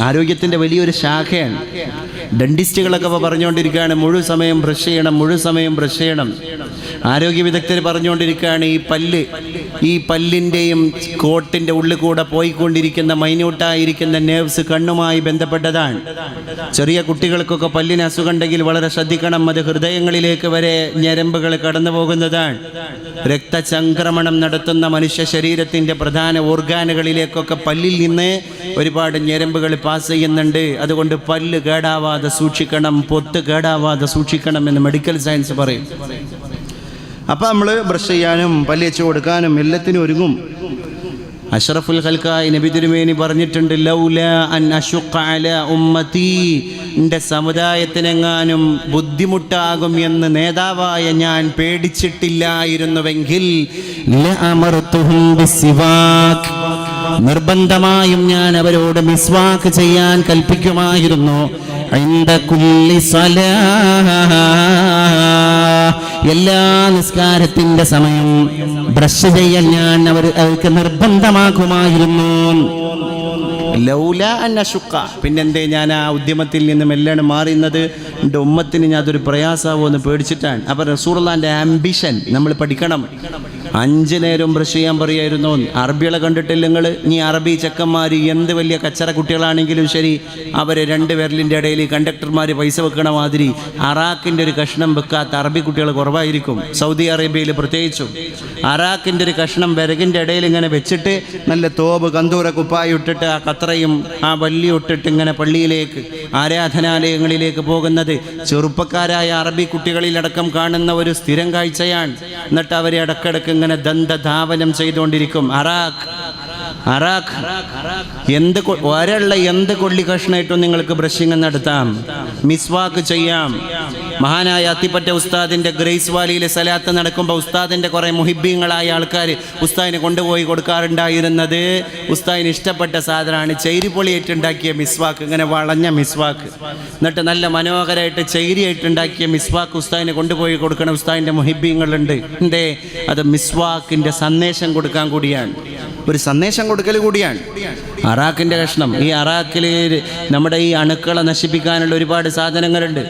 ആരോഗ്യത്തിൻ്റെ വലിയൊരു ശാഖയാണ്. ഡെന്റിസ്റ്റുകളൊക്കെ ഇപ്പോൾ പറഞ്ഞുകൊണ്ടിരിക്കുകയാണ് മുഴുവൻ സമയം ബ്രഷ് ചെയ്യണം. ആരോഗ്യ വിദഗ്ധർ പറഞ്ഞുകൊണ്ടിരിക്കുകയാണ് ഈ പല്ലിൻ്റെയും കോട്ടിൻ്റെ ഉള്ളിൽ കൂടെ പോയിക്കൊണ്ടിരിക്കുന്ന മൈന്യൂട്ടായിരിക്കുന്ന നെർവ്സ് കണ്ണുമായി ബന്ധപ്പെട്ടതാണ്. ചെറിയ കുട്ടികൾക്കൊക്കെ പല്ലിന് അസുഖം ഉണ്ടെങ്കിൽ വളരെ ശ്രദ്ധിക്കണം. അത് ഹൃദയങ്ങളിലേക്ക് വരെ ഞരമ്പുകൾ കടന്നു പോകുന്നതാണ്. രക്തചംക്രമണം നടത്തുന്ന മനുഷ്യ ശരീരത്തിൻ്റെ പ്രധാന ഓർഗാനുകളിലേക്കൊക്കെ പല്ലിൽ നിന്ന് ഒരുപാട് ഞരമ്പുകൾ പാസ് ചെയ്യുന്നുണ്ട്. അതുകൊണ്ട് പല്ല് കേടാവാതെ സൂക്ഷിക്കണം, പൊത്ത് കേടാവാതെ സൂക്ഷിക്കണം എന്ന് മെഡിക്കൽ സയൻസ് പറയും. അപ്പം നമ്മൾ ബ്രഷ് ചെയ്യാനും പല്ല് വെച്ച് കൊടുക്കാനും എല്ലാത്തിനും ഒരുങ്ങും. അഷ്റഫുൽ ഖൽഖായി നബി തിരുമേനി പറഞ്ഞിട്ടുണ്ട്, ലൗല അൻ അശുഖ അലാ ഉമ്മത്തി, എൻ്റെ സമുദായത്തിനെങ്ങാനും ബുദ്ധിമുട്ടാകും എന്ന് നേതാവായ ഞാൻ പേടിച്ചിട്ടില്ലായിരുന്നുവെങ്കിൽ ലഅമർതുഹും ബിസ്സിവാക്, നിർബന്ധമായും ഞാൻ അവരോട് മിസ്വാക്ക് ചെയ്യാൻ കൽപ്പിക്കുമായിരുന്നു. ഇൻദ കുല്ലി സലാഹ്, എല്ലാ നിസ്കാരത്തിൻ്റെ സമയം ബ്രഷ് ചെയ്യൽ ഞാൻ അവർക്ക് നിർബന്ധമാക്കുമായിരുന്നു. ലൗല അൻ അശുഖ, പിന്നെന്തേ ഞാൻ ആ ഉദ്യമത്തിൽ നിന്നും എല്ലാം മാറുന്നത് എൻ്റെ ഉമ്മത്തിന് ഞാൻ അതൊരു പ്രയാസമാവോ എന്ന് പേടിച്ചിട്ടാണ്. അപ്പം റസൂലുള്ളാഹിൻ്റെ ആംബിഷൻ നമ്മൾ പഠിക്കണം. 5 നേരം ബ്രഷ് ചെയ്യാൻ പറയായിരുന്നു. അറബികളെ കണ്ടിട്ടില്ല നിങ്ങൾ? ഇനി അറബി ചെക്കന്മാർ എന്ത് വലിയ കച്ചറ കുട്ടികളാണെങ്കിലും ശരി, അവരെ 2 വിരലിൻ്റെ ഇടയിൽ കണ്ടക്ടർമാർ പൈസ വെക്കണ മാതിരി അറാക്കിൻ്റെ ഒരു കഷ്ണം വെക്കാത്ത അറബി കുട്ടികൾ കുറവായിരിക്കും. സൗദി അറേബ്യയിൽ പ്രത്യേകിച്ചും അറാക്കിൻ്റെ ഒരു കഷ്ണം വിറകിൻ്റെ ഇടയിൽ ഇങ്ങനെ വെച്ചിട്ട് നല്ല തോബ് കന്തൂര കുപ്പായി ഇട്ടിട്ട് ആ കത്രയും ആ വള്ളി ഇട്ടിട്ട് ഇങ്ങനെ പള്ളിയിലേക്ക് ആരാധനാലയങ്ങളിലേക്ക് പോകുന്നത് ചെറുപ്പക്കാരായ അറബി കുട്ടികളിലടക്കം കാണുന്ന ഒരു സ്ഥിരം കാഴ്ചയാണ്. എന്നിട്ട് അവരെ ഇടക്കിടക്ക് ഇങ്ങനെ ദന്തധാവനം ചെയ്തുകൊണ്ടിരിക്കും. അറാഖ് എന്ത് കൊള്ളി കഷ്ണമായിട്ടും നിങ്ങൾക്ക് ബ്രഷിങ് നടത്താം, മിസ്വാക്ക് ചെയ്യാം. മഹാനായ അത്തിപ്പറ്റ ഉസ്താദിൻ്റെ ഗ്രേസ് വാലിയിലെ സലാത്ത് നടക്കുമ്പോൾ ഉസ്താദിൻ്റെ കുറേ മുഹിബ്ബീങ്ങളായ ആൾക്കാർ ഉസ്താദിനെ കൊണ്ടുപോയി കൊടുക്കാറുണ്ടായിരുന്നത് ഉസ്താദിന് ഇഷ്ടപ്പെട്ട സാധനമാണ് ചൈരിപ്പൊളിയായിട്ടുണ്ടാക്കിയ മിസ്വാക്ക്, ഇങ്ങനെ വളഞ്ഞ മിസ്വാക്ക്. എന്നിട്ട് നല്ല മനോഹരമായിട്ട് ചൈരിയായിട്ടുണ്ടാക്കിയ മിസ്വാക്ക് ഉസ്താദിനെ കൊണ്ടുപോയി കൊടുക്കണം. ഉസ്താദിൻ്റെ മുഹിബ്ബീങ്ങളുണ്ട്. എന്തേ? അത് മിസ്വാക്കിൻ്റെ സന്ദേശം കൊടുക്കാൻ കൂടിയാണ്, ഒരു സന്ദേശം കൊടുക്കൽ കൂടിയാണ്. അറാഖിൻ്റെ കഷ്ണം, ഈ അറാഖിൽ നമ്മുടെ ഈ അണുക്കളെ നശിപ്പിക്കാനുള്ള ഒരുപാട് സാധനങ്ങളുണ്ട്.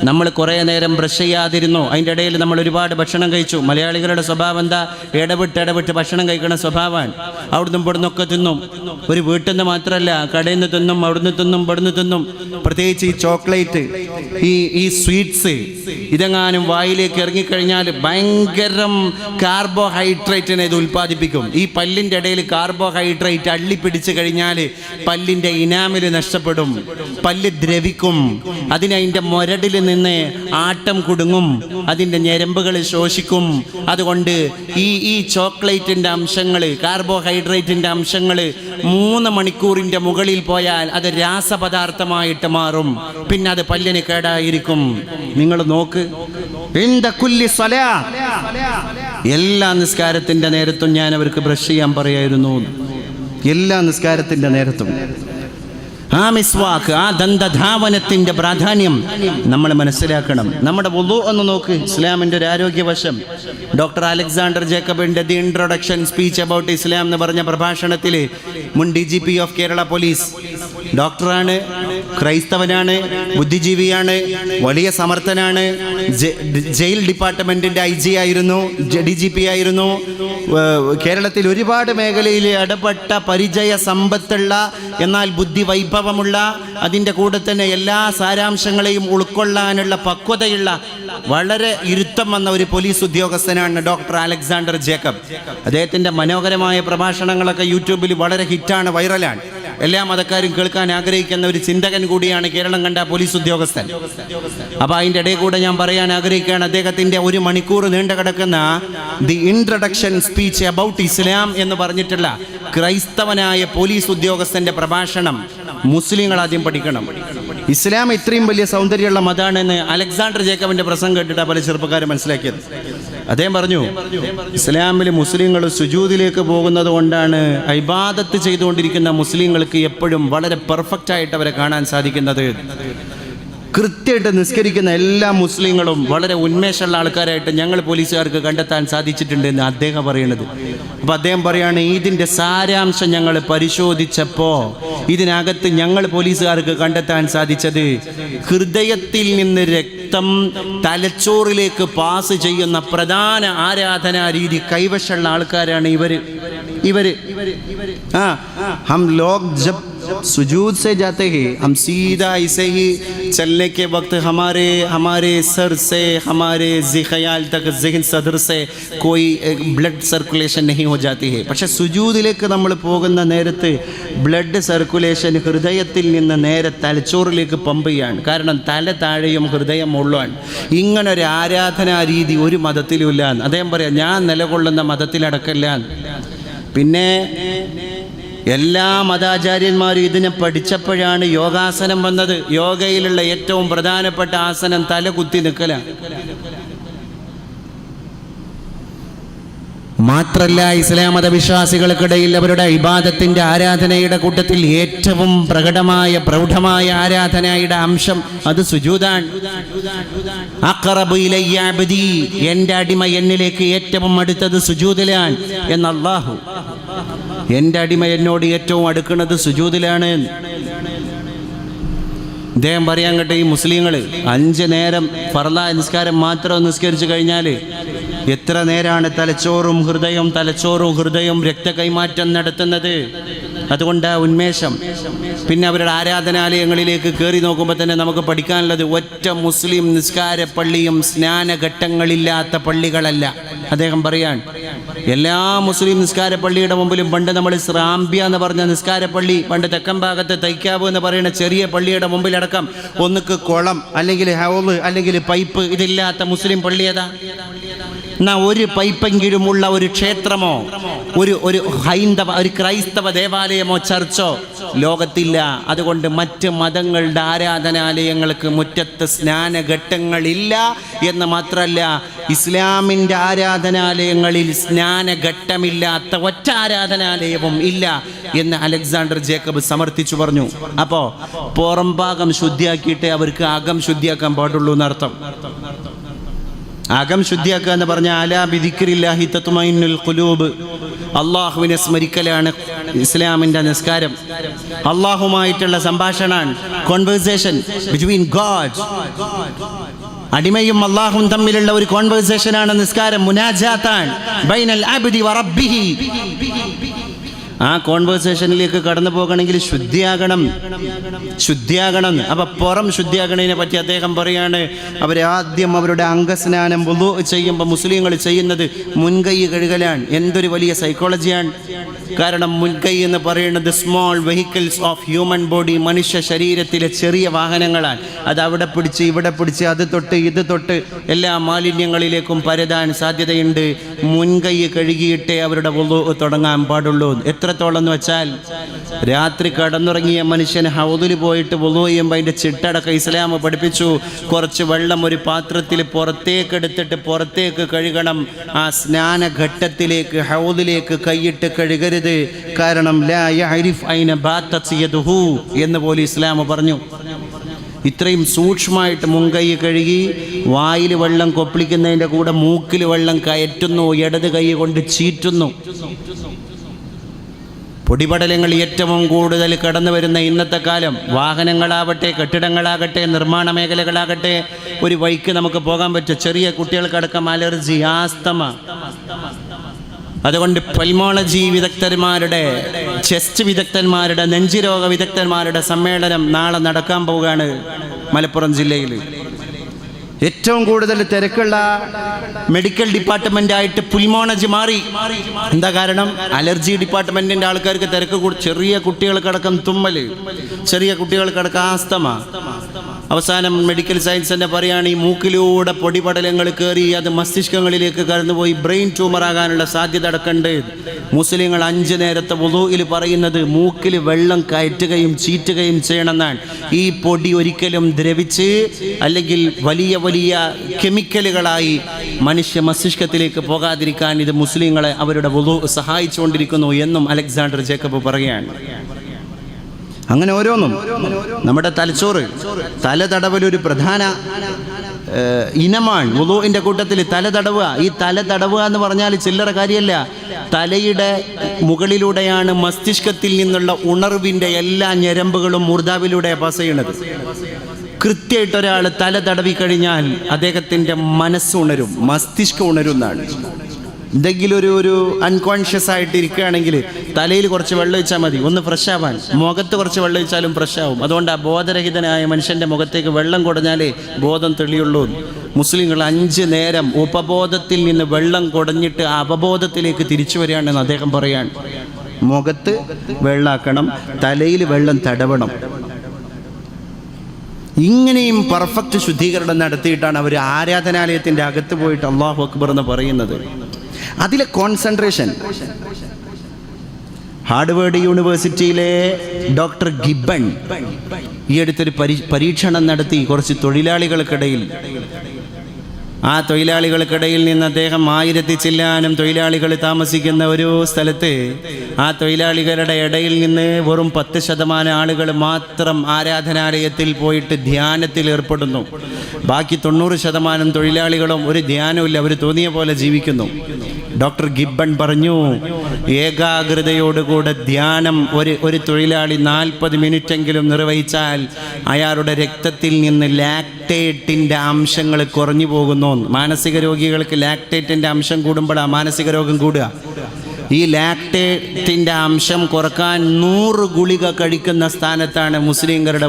നമ്മൾ കുറേ നേരം ബ്രഷ് ചെയ്യാതിരുന്നു, അതിൻ്റെ ഇടയിൽ നമ്മൾ ഒരുപാട് ഭക്ഷണം കഴിച്ചു. മലയാളികളുടെ സ്വഭാവം എന്താ? ഇടവിട്ട് ഭക്ഷണം കഴിക്കുന്ന സ്വഭാവമാണ്. അവിടുന്ന് ഇവിടുന്നൊക്കെ തിന്നും. ഒരു വീട്ടിൽ നിന്ന് മാത്രമല്ല, കടയിൽ നിന്ന് തിന്നും, അവിടുന്ന് തിന്നും, ഇവിടുന്ന് തിന്നും. പ്രത്യേകിച്ച് ഈ ചോക്ലേറ്റ്, ഈ സ്വീറ്റ്സ്, ഇതെങ്ങാനും വായിലേക്ക് ഇറങ്ങിക്കഴിഞ്ഞാൽ ഭയങ്കരം കാർബോഹൈഡ്രേറ്റിനെ ഇത് ഉൽപ്പാദിപ്പിക്കും. ഈ പല്ലിൻ്റെ ഇടയിൽ കാർബോഹൈഡ്രേറ്റ് അള്ളിപ്പിടിച്ച് കഴിഞ്ഞാൽ പല്ലിൻ്റെ ഇനാമിൽ നഷ്ടപ്പെടും, പല്ല് ദ്രവിക്കും, അതിൻ്റെ മുരടിൽ നിന്ന് ആട്ടം കുടുങ്ങും, അതിൻ്റെ ഞരമ്പുകൾ ശോഷിക്കും. അതുകൊണ്ട് ഈ ചോക്ലേറ്റിൻ്റെ അംശങ്ങൾ, കാർബോഹൈഡ്രേറ്റിൻ്റെ അംശങ്ങൾ 3 മണിക്കൂറിൻ്റെ മുകളിൽ പോയാൽ അത് രാസപദാർത്ഥമായിട്ട് മാറും. പിന്നെ അത് പല്ലിന് കേടായിരിക്കും. നിങ്ങൾ നോക്ക്, എല്ലാ നിസ്കാരത്തിൻ്റെ നേരത്തും ഞാൻ അവർക്ക് ബ്രഷ് ചെയ്യാൻ പറയായിരുന്നു. എല്ലാ നിസ്കാരത്തിൻ്റെ നേരത്തും ആ മിസ്വാക്ക്, ആ ദന്തധാവനത്തിൻ്റെ പ്രാധാന്യം നമ്മൾ മനസ്സിലാക്കണം. നമ്മുടെ വുളു ഒന്ന് നോക്ക്, ഇസ്ലാമിൻ്റെ ഒരു ആരോഗ്യവശം. ഡോക്ടർ അലക്സാണ്ടർ ജേക്കബിൻ്റെ the introduction speech about Islam എന്ന് പറഞ്ഞ പ്രഭാഷണത്തിൽ മുൻ DGP ഓഫ് കേരള പോലീസ്, ഡോക്ടറാണ്, ക്രൈസ്തവനാണ്, ബുദ്ധിജീവിയാണ്, വലിയ സമർത്ഥനാണ്, ജയിൽ ഡിപ്പാർട്ട്മെൻറ്റിൻ്റെ IG ആയിരുന്നു, DGP ആയിരുന്നു. കേരളത്തിൽ ഒരുപാട് മേഖലയിൽ ഇടപെട്ട പരിചയ സമ്പത്തുള്ള, എന്നാൽ ബുദ്ധി വൈഭവമുള്ള, അതിൻ്റെ കൂടെ തന്നെ എല്ലാ സാരാംശങ്ങളെയും ഉൾക്കൊള്ളാനുള്ള പക്വതയുള്ള, വളരെ ഇരുത്തം വന്ന ഒരു പോലീസ് ഉദ്യോഗസ്ഥനാണ് ഡോക്ടർ അലക്സാണ്ടർ ജേക്കബ്. അദ്ദേഹത്തിൻ്റെ മനോഹരമായ പ്രഭാഷണങ്ങളൊക്കെ യൂട്യൂബിൽ വളരെ ഹിറ്റാണ്, വൈറലാണ്. എല്ലാ മതക്കാരും കേൾക്കാൻ ആഗ്രഹിക്കുന്ന ഒരു ചിന്തകൻ കൂടിയാണ് കേരളം കണ്ട പോലീസ് ഉദ്യോഗസ്ഥൻ. അപ്പോൾ അതിൻ്റെ ഇടയിൽ കൂടെ ഞാൻ പറയാൻ ആഗ്രഹിക്കുകയാണ്, അദ്ദേഹത്തിൻ്റെ 1 മണിക്കൂർ നീണ്ടു കിടക്കുന്ന the introduction speech about Islam എന്ന് പറഞ്ഞിട്ടുള്ള ക്രൈസ്തവനായ പോലീസ് ഉദ്യോഗസ്ഥൻ്റെ പ്രഭാഷണം മുസ്ലിങ്ങൾ ആദ്യം പഠിക്കണം. ഇസ്ലാം ഇത്രയും വലിയ സൗന്ദര്യമുള്ള മതമാണെന്ന് അലക്സാണ്ടർ ജേക്കബിൻ്റെ പ്രസംഗം കേട്ടിട്ടാണ് പല ചെറുപ്പക്കാരും മനസ്സിലാക്കിയത്. അദ്ദേഹം പറഞ്ഞു, ഇസ്ലാമിൽ മുസ്ലിങ്ങൾ സുജൂദിലേക്ക് പോകുന്നത് കൊണ്ടാണ് ഇബാദത്ത് ചെയ്തുകൊണ്ടിരിക്കുന്ന മുസ്ലിങ്ങൾക്ക് എപ്പോഴും വളരെ പെർഫെക്റ്റ് ആയിട്ട് അവരെ കാണാൻ സാധിക്കുന്നത്. കൃത്യമായിട്ട് നിസ്കരിക്കുന്ന എല്ലാ മുസ്ലിങ്ങളും വളരെ ഉന്മേഷമുള്ള ആൾക്കാരായിട്ട് ഞങ്ങൾ പോലീസുകാർക്ക് കണ്ടെത്താൻ സാധിച്ചിട്ടുണ്ട് എന്ന് അദ്ദേഹം പറയുന്നത്. അപ്പോൾ അദ്ദേഹം പറയുകയാണ്, ഇതിൻ്റെ സാരാംശം ഞങ്ങൾ പരിശോധിച്ചപ്പോൾ ഇതിനകത്ത് ഞങ്ങൾ പോലീസുകാർക്ക് കണ്ടെത്താൻ സാധിച്ചത് ഹൃദയത്തിൽ നിന്ന് രക്തം തലച്ചോറിലേക്ക് പാസ് ചെയ്യുന്ന പ്രധാന ആരാധനാ രീതി കൈവശമുള്ള ആൾക്കാരാണ് ഇവർ. ഹം ലോഗ് ജബ് सुजूद से जाते हैं, हम सीधा ऐसे ही चलने के वक्त हमारे सर से हमारे ख़याल तक ज़हन सदर से कोई ब्लड सर्कुलेशन नहीं हो जाती है. പക്ഷേ സുജൂദിലേക്ക് നമ്മൾ പോകുന്ന നേരത്ത് ബ്ലഡ് സർക്കുലേഷൻ ഹൃദയത്തിൽ നിന്ന് നേരെ തലച്ചോറിലേക്ക് പമ്പ് ചെയ്യാണ്. കാരണം തല താഴെയും ഹൃദയം മുഴുവൻ. ഇങ്ങനൊരു ആരാധനാ രീതി ഒരു മതത്തിലുമില്ല. അദ്ദേഹം പറയാം, ഞാൻ നിലകൊള്ളുന്ന മതത്തിലടക്കല്ല. പിന്നെ എല്ലാ മതാചാര്യന്മാരും ഇതിനെ പഠിച്ചപ്പോഴാണ് യോഗാസനം വന്നത്. യോഗയിലുള്ള ഏറ്റവും പ്രധാനപ്പെട്ട ആസനം തല കുത്തി നിൽക്കലാണ്. മാത്രല്ല, ഇസ്ലാം മതവിശ്വാസികൾക്കിടയിൽ അവരുടെ ഇബാദത്തിന്റെ ആരാധനയുടെ കൂട്ടത്തിൽ ഏറ്റവും പ്രൗഢമായ ആരാധനയുടെ അംശം അത് സുജൂദാണ്. അഖറബു ഇലയ്യ അബ്ദി, എൻ്റെ അടിമ എന്നിലേക്ക് ഏറ്റവും അടുത്തത് സുജൂദിലാണ് എന്ന് അല്ലാഹു. എൻ്റെ അടിമ എന്നോട് ഏറ്റവും അടുക്കുന്നത് സുജൂദിലാണ്. അദ്ദേഹം പറയാൻ കേട്ടെ, ഈ മുസ്ലിങ്ങൾ 5 നേരം ഫർളായ നിസ്കാരം മാത്രം നിസ്കരിച്ചു കഴിഞ്ഞാൽ എത്ര നേരാണ് തലച്ചോറും ഹൃദയം രക്ത കൈമാറ്റം നടത്തുന്നത്. അതുകൊണ്ട് ഉന്മേഷം. പിന്നെ അവരുടെ ആരാധനാലയങ്ങളിലേക്ക് കയറി നോക്കുമ്പോൾ തന്നെ നമുക്ക് പഠിക്കാനുള്ളത്, ഒറ്റ മുസ്ലിം നിസ്കാര പള്ളിയും സ്നാനഘട്ടങ്ങളില്ലാത്ത പള്ളികളല്ല. അദ്ദേഹം പറയാൻ, എല്ലാ മുസ്ലിം നിസ്കാര പള്ളിയുടെ മുമ്പിലും പണ്ട് നമ്മൾ സ്രാമ്പ്യ എന്ന് പറഞ്ഞ നിസ്കാര പള്ളി, പണ്ട് തെക്കൻ ഭാഗത്ത് തൈക്കാവ് എന്ന് പറയുന്ന ചെറിയ പള്ളിയുടെ മുമ്പിലടക്കം ഒന്നുക്ക് കുളം അല്ലെങ്കിൽ ഹൗള് അല്ലെങ്കിൽ പൈപ്പ് ഇതില്ലാത്ത മുസ്ലിം പള്ളി ഏതാ? എന്നാ ഒരു പൈപ്പെങ്കിലുമുള്ള ഒരു ക്ഷേത്രമോ ഒരു ക്രൈസ്തവ ദേവാലയമോ ചർച്ചോ ലോകത്തില്ല. അതുകൊണ്ട് മറ്റ് മതങ്ങളുടെ ആരാധനാലയങ്ങൾക്ക് മുറ്റത്ത് സ്നാനഘട്ടങ്ങളില്ല എന്ന് മാത്രമല്ല, ഇസ്ലാമിൻ്റെ ആരാധനാലയങ്ങളിൽ സ്നാനഘട്ടമില്ലാത്ത ഒറ്റ ആരാധനാലയവും ഇല്ല എന്ന് അലക്സാണ്ടർ ജേക്കബ് സമർത്ഥിച്ചു പറഞ്ഞു. അപ്പോൾ പുറം ഭാഗം ശുദ്ധിയാക്കിയിട്ടേ അവർക്ക് അകം ശുദ്ധിയാക്കാൻ പാടുള്ളൂ എന്നർത്ഥം. അകം ശുദ്ധിയാക്കുക എന്ന് പറഞ്ഞാൽ അലാ ബിദിക്രില്ലാഹി തത്മഇന്നുൽ ഖുലൂബ്, അള്ളാഹുവിനെ സ്മരിക്കലാണ് ഇസ്ലാമിൻ്റെ നിസ്കാരം. അള്ളാഹുമായിട്ടുള്ള സംഭാഷണമാണ്, കോൺവെർസേഷൻ ബിറ്റ്വീൻ ഗോഡ്. അടിമയും അള്ളാഹും തമ്മിലുള്ള ഒരു കോൺവെർസേഷനാണ് നിസ്കാരം. മുനാജാത്താൻ ബൈനൽ അബ്ദി വ റബ്ബിഹി. ആ കോൺവെർസേഷനിലേക്ക് കടന്നു പോകണമെങ്കിൽ ശുദ്ധിയാകണം. അപ്പൊ പുറം ശുദ്ധിയാകണതിനെ പറ്റി അദ്ദേഹം പറയാണ്, അവരാദ്യം അവരുടെ അംഗസ്നാനം വുളൂ ചെയ്യുമ്പോൾ മുസ്ലിങ്ങൾ ചെയ്യുന്നത് മുൻകൈ കഴുകലാണ്. എന്തൊരു വലിയ സൈക്കോളജിയാണ്. കാരണം മുൻകൈ എന്ന് പറയുന്നത് small vehicles of human body, മനുഷ്യ ശരീരത്തിലെ ചെറിയ വാഹനങ്ങളാണ്. അത് അവിടെ പിടിച്ച് ഇവിടെ പിടിച്ച് അത് തൊട്ട് ഇത് തൊട്ട് എല്ലാ മാലിന്യങ്ങളിലേക്കും പരതാൻ സാധ്യതയുണ്ട്. മുൻകൈ കഴുകിയിട്ടേ അവരുടെ വുളൂ തുടങ്ങാൻ പാടുള്ളൂ. എത്രത്തോളം എന്ന് വെച്ചാൽ, രാത്രി കടന്നുറങ്ങിയ മനുഷ്യൻ ഹൗദിൽ പോയിട്ട് വുളൂ ചെയ്യുമ്പോൾ അതിൻ്റെ ചിട്ടടക്കം ഇസ്ലാം പഠിപ്പിച്ചു. കുറച്ച് വെള്ളം ഒരു പാത്രത്തിൽ പുറത്തേക്ക് എടുത്തിട്ട് പുറത്തേക്ക് കഴുകണം. ആ സ്നാനഘട്ടത്തിലേക്ക് ഹൗദിലേക്ക് കൈയിട്ട് കഴുകരുത്. കാരണം ലാ യഅരിഫ് ഐന ബാതത് യദുഹു എന്ന് പോലും ഇസ്ലാം പറഞ്ഞു. ഇത്രയും സൂക്ഷ്മമായിട്ട് മുൻകൈ കഴുകി വായിൽ വെള്ളം കൊപ്പിളിക്കുന്നതിൻ്റെ കൂടെ മൂക്കിൽ വെള്ളം കയറ്റുന്നു, ഇടത് കൈ കൊണ്ട് ചീറ്റുന്നു. പൊടിപടലങ്ങൾ ഏറ്റവും കൂടുതൽ കടന്നു വരുന്ന ഇന്നത്തെ കാലം, വാഹനങ്ങളാവട്ടെ, കെട്ടിടങ്ങളാകട്ടെ, നിർമ്മാണ മേഖലകളാകട്ടെ, ഒരു വഴിക്ക് നമുക്ക് പോകാൻ പറ്റും. ചെറിയ കുട്ടികൾക്കടക്കം അലർജി, ആസ്തമ. അതുകൊണ്ട് പൾമോളജി വിദഗ്ധന്മാരുടെ, ചെസ്റ്റ് വിദഗ്ധന്മാരുടെ, നെഞ്ചുരോഗ വിദഗ്ധന്മാരുടെ സമ്മേളനം നാളെ നടക്കാൻ പോവുകയാണ് മലപ്പുറം ജില്ലയിൽ. ഏറ്റവും കൂടുതൽ തിരക്കുള്ള മെഡിക്കൽ ഡിപ്പാർട്ട്മെൻ്റായിട്ട് പുൽമോളജി മാറി. എന്താ കാരണം? അലർജി ഡിപ്പാർട്ട്മെൻറ്റിൻ്റെ ആൾക്കാർക്ക് തിരക്ക് കൂടി. ചെറിയ കുട്ടികൾക്കടക്കം തുമ്മൽ, ചെറിയ കുട്ടികൾക്കടക്കം ആസ്തമ. അവസാനം മെഡിക്കൽ സയൻസ് തന്നെ പറയുകയാണ്, ഈ മൂക്കിലൂടെ പൊടിപടലങ്ങൾ കയറി അത് മസ്തിഷ്കങ്ങളിലേക്ക് കടന്നുപോയി ബ്രെയിൻ ട്യൂമറാകാനുള്ള സാധ്യത അടക്കമുണ്ട്. മുസ്ലിങ്ങൾ 5 നേരത്തെ വുളൂഇൽ പറയുന്നത് മൂക്കിൽ വെള്ളം കയറ്റുകയും ചീറ്റുകയും ചെയ്യണമെന്നാണ്. ഈ പൊടി ഒരിക്കലും ദ്രവിച്ച് അല്ലെങ്കിൽ വലിയ വലിയ കെമിക്കലുകളായി മനുഷ്യ മസ്തിഷ്കത്തിലേക്ക് പോകാതിരിക്കാൻ ഇത് മുസ്ലിങ്ങളെ അവരുടെ വുളൂ സഹായിച്ചുകൊണ്ടിരിക്കുന്നു എന്നും അലക്സാണ്ടർ ജേക്കബ് പറയുകയാണ്. അങ്ങനെ ഓരോന്നും. നമ്മുടെ തലച്ചോറ്, തല തടവലൊരു പ്രധാന ഇനമാണ്. വുളൂഇന്റെ കൂട്ടത്തിൽ തല തടവുക. ഈ തല തടവുക എന്ന് പറഞ്ഞാൽ ചില്ലറ കാര്യമല്ല. തലയുടെ മുകളിലൂടെയാണ് മസ്തിഷ്കത്തിൽ നിന്നുള്ള ഉണർവിൻ്റെ എല്ലാ ഞരമ്പുകളും മൂർധാവിലൂടെ പാസ് ചെയ്യണത്. കൃത്യമായിട്ട് ഒരാൾ തല തടവി കഴിഞ്ഞാൽ അദ്ദേഹത്തിൻ്റെ മനസ്സ് ഉണരും, മസ്തിഷ്കം ഉണരും എന്നാണ്. എന്തെങ്കിലും ഒരു അൺകോൺഷ്യസ് ആയിട്ട് ഇരിക്കുകയാണെങ്കിൽ തലയിൽ കുറച്ച് വെള്ളം ഒഴിച്ചാൽ മതി, ഒന്ന് ഫ്രഷ് ആവാൻ. മുഖത്ത് കുറച്ച് വെള്ളം ഒഴിച്ചാലും ഫ്രഷ് ആവും. അതുകൊണ്ട് ആ ബോധരഹിതനായ മനുഷ്യൻ്റെ മുഖത്തേക്ക് വെള്ളം കുടഞ്ഞാലേ ബോധം തെളിയുള്ളൂ. മുസ്ലിങ്ങൾ 5 നേരം ഉപബോധത്തിൽ നിന്ന് വെള്ളം കുടഞ്ഞിട്ട് അപബോധത്തിലേക്ക് തിരിച്ചു വരികയാണെന്ന് അദ്ദേഹം പറയാൻ. മുഖത്ത് വെള്ളാക്കണം, തലയിൽ വെള്ളം തടവണം. ഇങ്ങനെയും പെർഫെക്റ്റ് ശുദ്ധീകരണം നടത്തിയിട്ടാണ് അവർ ആരാധനാലയത്തിൻ്റെ അകത്ത് പോയിട്ട് അല്ലാഹു അക്ബർ എന്ന് പറയുന്നത്. അതിലെ കോൺസെൻട്രേഷൻ. ഹാർഡ്വേർഡ് യൂണിവേഴ്സിറ്റിയിലെ ഡോക്ടർ ഗിബ്ബൺ ഈ അടുത്തൊരു പരീക്ഷണം നടത്തി കുറച്ച് തൊഴിലാളികൾക്കിടയിൽ. ആ തൊഴിലാളികൾക്കിടയിൽ നിന്ന് അദ്ദേഹം 1000 ചില്ലാനും തൊഴിലാളികൾ താമസിക്കുന്ന ഒരു സ്ഥലത്ത് ആ തൊഴിലാളികളുടെ ഇടയിൽ നിന്ന് വെറും 10% ആളുകൾ മാത്രം ആരാധനാലയത്തിൽ പോയിട്ട് ധ്യാനത്തിൽ ഏർപ്പെടുന്നു. ബാക്കി 90% തൊഴിലാളികളും ഒരു ധ്യാനമില്ല, അവർ തോന്നിയ പോലെ ജീവിക്കുന്നു. ഡോക്ടർ ഗിബ്ബൺ പറഞ്ഞു, ഏകാഗ്രതയോടുകൂടെ ധ്യാനം ഒരു തൊഴിലാളി 40 മിനിറ്റെങ്കിലും നിർവഹിച്ചാൽ അയാളുടെ രക്തത്തിൽ നിന്ന് ലാക്ടേറ്റിൻ്റെ അംശങ്ങൾ കുറഞ്ഞു പോകുന്നു. മാനസിക രോഗികൾക്ക് ലാക്ടേറ്റിൻ്റെ അംശം കൂടുമ്പോഴാണ് മാനസിക രോഗം കൂടുക. ഈ ലാക്ടേറ്റിൻ്റെ അംശം കുറക്കാൻ 100 ഗുളിക കഴിക്കുന്ന സ്ഥാനത്താണ് മുസ്ലിംകളുടെ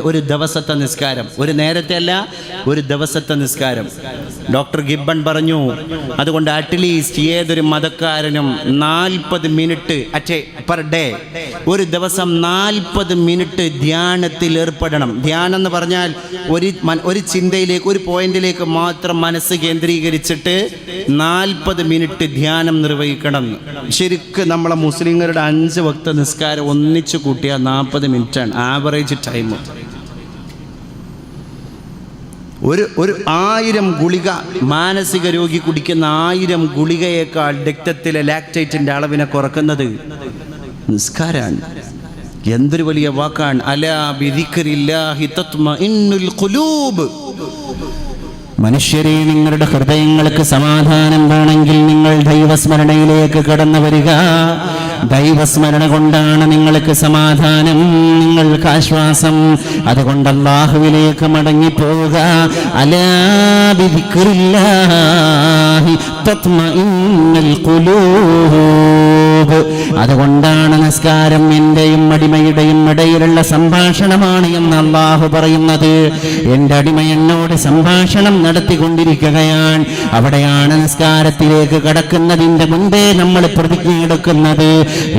ഒരു ദിവസത്തെ നിസ്കാരം. ഒരു നേരത്തെ അല്ല, ഒരു ദിവസത്തെ നിസ്കാരം. ഡോക്ടർ ഗിബ്ബൺ പറഞ്ഞു, അതുകൊണ്ട് അറ്റ്ലീസ്റ്റ് ഏതൊരു മതക്കാരനും 40 മിനിറ്റ് പെർ ഡേ, ഒരു ദിവസം 40 മിനിറ്റ് ധ്യാനത്തിൽ ഏർപ്പെടണം. ധ്യാനം എന്ന് പറഞ്ഞാൽ ഒരു ചിന്തയിലേക്ക്, ഒരു പോയിന്റിലേക്ക് മാത്രം മനസ്സ് കേന്ദ്രീകരിച്ചിട്ട് 40 മിനിറ്റ് ധ്യാനം നിർവഹിക്കണം. ശരിക്കും നമ്മളെ മുസ്ലിങ്ങളുടെ 5 വക്ത നിസ്കാരം ഒന്നിച്ചു കൂട്ടിയാൽ 40 മിനിറ്റാണ് ആവറേജ് ടൈം. ഒരു 1000 ഗുളിക മാനസിക രോഗി കുടിക്കുന്ന 1000 ഗുളികയേക്കാൾ രക്തത്തിലെ ലാക്ടേറ്റിൻ്റെ അളവിനെ കുറക്കുന്നത് നിസ്കാരാണ്. എന്തൊരു വലിയ വാക്കാണ്. അലാ ബിദിക്രില്ലാഹി തത്മഇന്നുൽ ഖുലൂബ്. മനുഷ്യരെ, നിങ്ങളുടെ ഹൃദയങ്ങൾക്ക് സമാധാനം വേണമെങ്കിൽ നിങ്ങൾ ദൈവസ്മരണയിലേക്ക് കടന്നു വരിക. ദൈവസ്മരണ കൊണ്ടാണ് നിങ്ങൾക്ക് സമാധാനം, നിങ്ങൾക്ക് ആശ്വാസം. അതുകൊണ്ട് അല്ലാഹുവിലേക്ക് മടങ്ങിപ്പോവുക. അലാ ബിദിക്രില്ലാഹി തത്മഇന്നുൽ ഖുലൂബ്. അതുകൊണ്ടാണ് നിസ്കാരം എന്റെയും അടിമയുടെയും ഇടയിലുള്ള സംഭാഷണമാണ് എന്ന് അല്ലാഹു പറയുന്നത്. എൻ്റെ അടിമ എന്നോട് സംഭാഷണം നടത്തിക്കൊണ്ടിരിക്കുകയാണ്. അവിടെയാണ് നിസ്കാരത്തിലേക്ക് കടക്കുന്നതിൻ്റെ മുൻപേ നമ്മൾ പ്രതിജ്ഞ എടുക്കുന്നത്.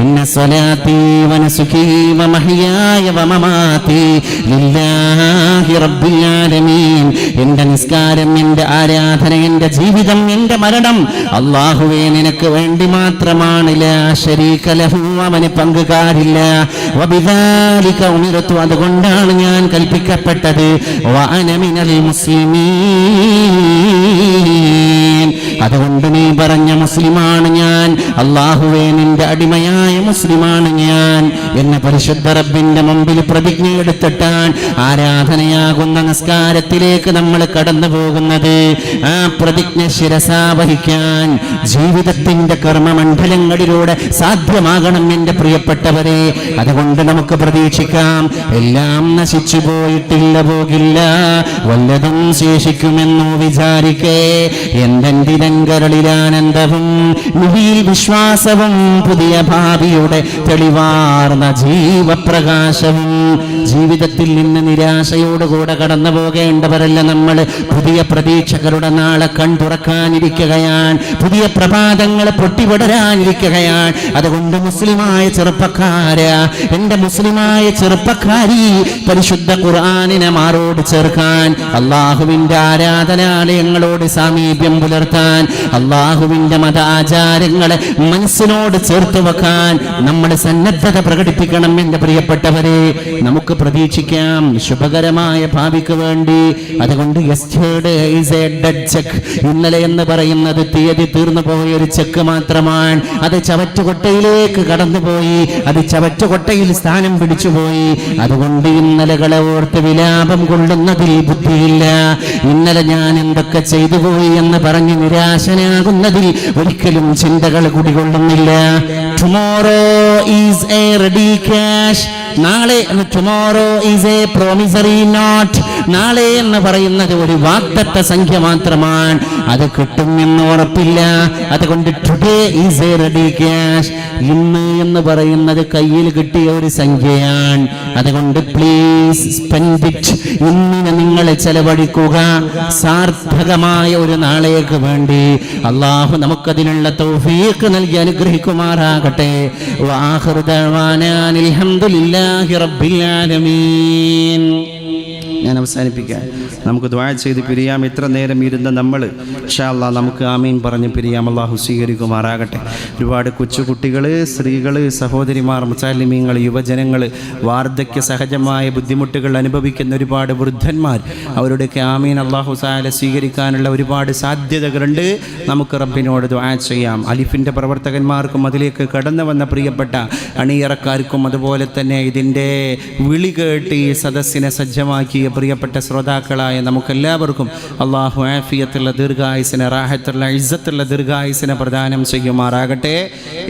ഇന്ന സ്വലാത്തി വനുസുകി വമഹ്യായ വമമാതി ലില്ലാഹി റബ്ബിൽ ആലമീൻ. എൻ്റെ നിസ്കാരം, എൻ്റെ ആരാധന, എൻ്റെ ജീവിതം, എൻ്റെ മരണം അല്ലാഹുവേ നിനക്ക് വേണ്ടി മാത്രമാണ്. ലാ ശരീക ലഹു, അവന് പങ്കുകാരില്ല. വബിദാലിക ഉമിർതു, അതുകൊണ്ടാണ് ഞാൻ കൽപ്പിക്കപ്പെട്ടത്. വഅന മിനൽ മുസ്ലിമീൻ, അതുകൊണ്ട് നീ പറഞ്ഞ മുസ്ലിമാണ് ഞാൻ. അല്ലാഹുവേ നിന്റെ അടിമയായ മുസ്ലിമാണ് ഞാൻ എന്ന് പരിശുദ്ധ റബ്ബിന്റെ മുമ്പിൽ പ്രതിജ്ഞയെടുത്തിട്ടാണ് ആരാധനയാകുന്ന നിസ്കാരത്തിലേക്ക് നമ്മൾ കടന്നു പോകുന്നത്. ആ പ്രതിജ്ഞ ശിരസാവഹിക്കാൻ ജീവിതത്തിന്റെ കർമ്മമണ്ഡലങ്ങളിലൂടെ സാധ്യമാകണം എൻ്റെ പ്രിയപ്പെട്ടവരെ. അതുകൊണ്ട് നമുക്ക് പ്രതീക്ഷിക്കാം, എല്ലാം നശിച്ചു പോയിട്ടില്ല, പോകില്ല, വല്ലതും ശേഷിക്കുമെന്നു വിചാരിക്കേ. എന്തെന്തിരങ്കരളിലാനന്ദവും നിധിയിൽ വിശ്വാസവും പുതിയ ഭാവിയുടെ തെളിവാർന്ന ജീവപ്രകാശവും. ജീവിതത്തിൽ നിന്ന് നിരാശയോടുകൂടെ കടന്നു പോകേണ്ടവരല്ല നമ്മൾ. പുതിയ പ്രതീക്ഷകളുടെ നാളെ കൺതുറക്കാനിരിക്കുകയാണ്. പുതിയ പ്രഭാതങ്ങൾ പൊട്ടിവിടരാനിരിക്കുകയാണ്. അതുകൊണ്ട് മുസ്ലിമായ ചെറുപ്പക്കാര, എൻ്റെ മുസ്ലിമായ ചെറുപ്പക്കാരി, പരിശുദ്ധ ഖുർആനിനെ മാറോട് ചേർക്കാൻ, അല്ലാഹുവിൻ്റെ ആരാധനാലയങ്ങളോട് സാമീപ്യം പുലർത്താൻ, വെക്കാൻ, അള്ളാഹുവിന്റെ മത ആചാരങ്ങളെ മനസ്സിനോട് ചേർത്ത് വെക്കാൻ നമ്മൾ സന്നദ്ധത പ്രകടിപ്പിക്കണം. എന്റെ പ്രിയപ്പെട്ടവരെ, നമുക്ക് പ്രതീക്ഷിക്കാം ശുഭകരമായ ഭാവിക്ക് വേണ്ടി. അതുകൊണ്ട് yesterday is A dead check, ഇന്നലെ എന്ന് പറയുന്നത് തീയതി തീർന്നു പോയ ഒരു ചെക്ക് മാത്രമാണ്. അത് ചവറ്റുകൊട്ടയിലേക്ക് കടന്നുപോയി, അത് ചവറ്റുകൊട്ടയിൽ സ്ഥാനം പിടിച്ചുപോയി. അതുകൊണ്ട് ഇന്നലകളെ ഓർത്ത് വിലാപം കൊള്ളുന്നതിൽ ബുദ്ധിയില്ല. ഇന്നലെ ഞാൻ എന്തൊക്കെ ചെയ്തു പോയി എന്ന് പറഞ്ഞ് നിരാശനാകുന്നതിൽ ഒരിക്കലും ചിന്തകൾ കുടികൊള്ളുന്നില്ല. Tomorrow is a ready cash, നാളെ tomorrow is a promissory note, നാളെ എന്ന് പറയുന്നത് ഒരു വാഗ്ദത്ത സംഖ്യ മാത്രമാണ്, അത് കിട്ടും എന്ന് ഉറപ്പില്ല. അതുകൊണ്ട് today is a ready cash, ഇന്ന് എന്ന് പറയുന്നത് കയ്യിൽ കിട്ടിയ ഒരു സംഖ്യയാണ്. അതുകൊണ്ട് പ്ലീസ് സ്പെൻഡ് ഇറ്റ്, ഇന്നിനെ നിങ്ങൾ ചെലവഴിക്കുക സാർത്ഥകമായ ഒരു നാളേക്ക് വേണ്ടി. അള്ളാഹു നമുക്കതിനുള്ള തൗഫീഖ് നൽകി അനുഗ്രഹിക്കുമാറാകട്ടെ. വആഖിറു ദഅവാനാ അൽഹംദുലില്ലാഹി റബ്ബിൽ ആലമീൻ. ഞാൻ അവസാനിപ്പിക്കാം. നമുക്ക് ദുആ ചെയ്ത് പിരിയാം. ഇത്ര നേരം ഇരുന്ന് നമ്മൾ ഇൻഷാ അല്ലാഹ് നമുക്ക് ആമീൻ പറഞ്ഞ് പിരിയാം. അള്ളാഹു സ്വീകരിക്കുമാറാകട്ടെ. ഒരുപാട് കൊച്ചുകുട്ടികൾ, സ്ത്രീകൾ, സഹോദരിമാർ, മുസാലിമീങ്ങൾ, യുവജനങ്ങൾ, വാർദ്ധക്യ സഹജമായ ബുദ്ധിമുട്ടുകൾ അനുഭവിക്കുന്ന ഒരുപാട് വൃദ്ധന്മാർ, അവരുടെയൊക്കെ ആമീൻ അള്ളാഹു തആല സ്വീകരിക്കാനുള്ള ഒരുപാട് സാധ്യതകളുണ്ട്. നമുക്ക് റബ്ബിനോട് ദുആ ചെയ്യാം. അലിഫിൻ്റെ പ്രവർത്തകന്മാർക്കും അതിലേക്ക് കടന്നു വന്ന പ്രിയപ്പെട്ട അണിയറക്കാർക്കും അതുപോലെ തന്നെ ഇതിൻ്റെ വിളി കേട്ട് ഈ സദസ്സിനെ സജ്ജമാക്കിയ പ്രിയപ്പെട്ട ശ്രോതാക്കളായ നമുക്കെല്ലാവർക്കും അള്ളാഹു ആഫിയത്തുള്ള ദീർഘായുസിനെ, റാഹത്തുള്ള ഇസ്സത്തുള്ള ദീർഘായുസിനെ പ്രദാനം ചെയ്യുമാറാകട്ടെ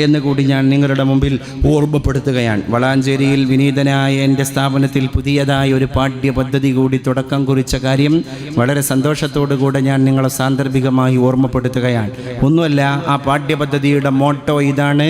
എന്നുകൂടി ഞാൻ നിങ്ങളുടെ മുമ്പിൽ ഓർമ്മപ്പെടുത്തുകയാണ്. വളാഞ്ചേരിയിൽ വിനീതനായ എൻ്റെ സ്ഥാപനത്തിൽ പുതിയതായ ഒരു പാഠ്യപദ്ധതി കൂടി തുടക്കം കുറിച്ച കാര്യം വളരെ സന്തോഷത്തോടുകൂടെ ഞാൻ നിങ്ങളെ സാന്ദർഭികമായി ഓർമ്മപ്പെടുത്തുകയാണ്. ഒന്നുമല്ല, ആ പാഠ്യപദ്ധതിയുടെ മോട്ടോ ഇതാണ്: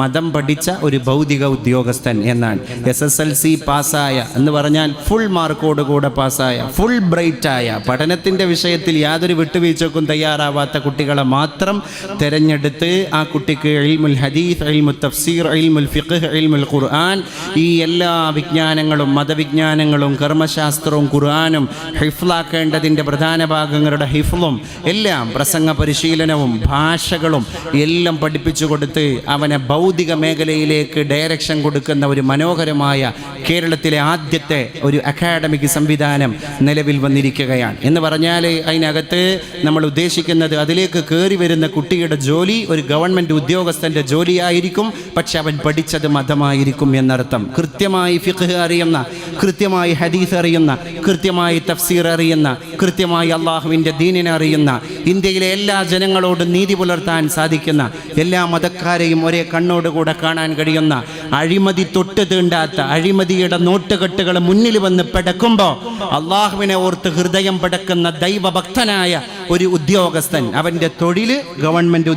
മതം പഠിച്ച ഒരു ഭൗതിക ഉദ്യോഗസ്ഥൻ എന്നാണ്. SSLC പാസ്സായ എന്ന് പറഞ്ഞാൽ ഫുൾ മാർക്കോടുകൂടെ പാസ്സായ, ഫുൾ ബ്രൈറ്റായ, പഠനത്തിൻ്റെ വിഷയത്തിൽ യാതൊരു വിട്ടുവീഴ്ചക്കും തയ്യാറാവാത്ത കുട്ടികളെ മാത്രം തിരഞ്ഞെടുത്ത് ആ കുട്ടിക്ക് ഇൽമുൽ ഹദീസ്, ഇൽമുൽ തഫ്സീർ, ഇൽമുൽ ഫിഖ്ഹ്, ഇൽമുൽ ഖുർആൻ, ഈ എല്ലാ വിജ്ഞാനങ്ങളും മതവിജ്ഞാനങ്ങളും കർമ്മശാസ്ത്രവും ഖുർആനും ഹിഫ്ലാക്കേണ്ടതിൻ്റെ പ്രധാന ഭാഗങ്ങളുടെ ഹിഫ്ലും എല്ലാം, പ്രസംഗ പരിശീലനവും ഭാഷകളും എല്ലാം പഠിപ്പിച്ചു കൊടുത്ത് അവനെ ഭൗതിക മേഖലയിലേക്ക് ഡയറക്ഷൻ കൊടുക്കുന്ന ഒരു മനോഹരമായ കേരളത്തിലെ ആദ്യത്തെ ഒരു അക്കാഡമിക് സംവിധാനം നിലവിൽ വന്നിരിക്കുകയാണ്. എന്ന് പറഞ്ഞാൽ അതിനകത്ത് നമ്മൾ ഉദ്ദേശിക്കുന്നത് അതിലേക്ക് കയറി വരുന്ന കുട്ടിയുടെ ജോലി ഒരു ഗവൺമെൻറ് ഉദ്യോഗസ്ഥൻ്റെ ജോലിയായിരിക്കും, പക്ഷെ അവൻ പഠിച്ചത് മതമായിരിക്കും എന്നർത്ഥം. കൃത്യമായി ഫിഖ്ഹ് അറിയുന്ന, കൃത്യമായി ഹദീസ് അറിയുന്ന, കൃത്യമായി തഫ്സീർ അറിയുന്ന, കൃത്യമായി അള്ളാഹുവിൻ്റെ ദീനിനെ അറിയുന്ന, ഇന്ത്യയിലെ എല്ലാ ജനങ്ങളോടും നീതി പുലർത്താൻ സാധിക്കുന്ന, എല്ലാ മതക്കാരെയും ഒരേ കണ്ണോടുകൂടെ കാണാൻ കഴിയുന്ന, അഴിമതി തൊട്ട് തീണ്ടാത്ത, അഴിമതിയുടെ നോട്ടുകെട്ടുകൾ മുന്നിൽ വന്ന് പെടക്കുമ്പോൾ അള്ളാഹുവിനെ ഓർത്ത് ഹൃദയം പെടക്കുന്ന ദൈവഭക്തനായ ഒരു ഉദ്യോഗസ്ഥൻ, അവൻ്റെ തൊഴിൽ ഗവൺമെൻറ്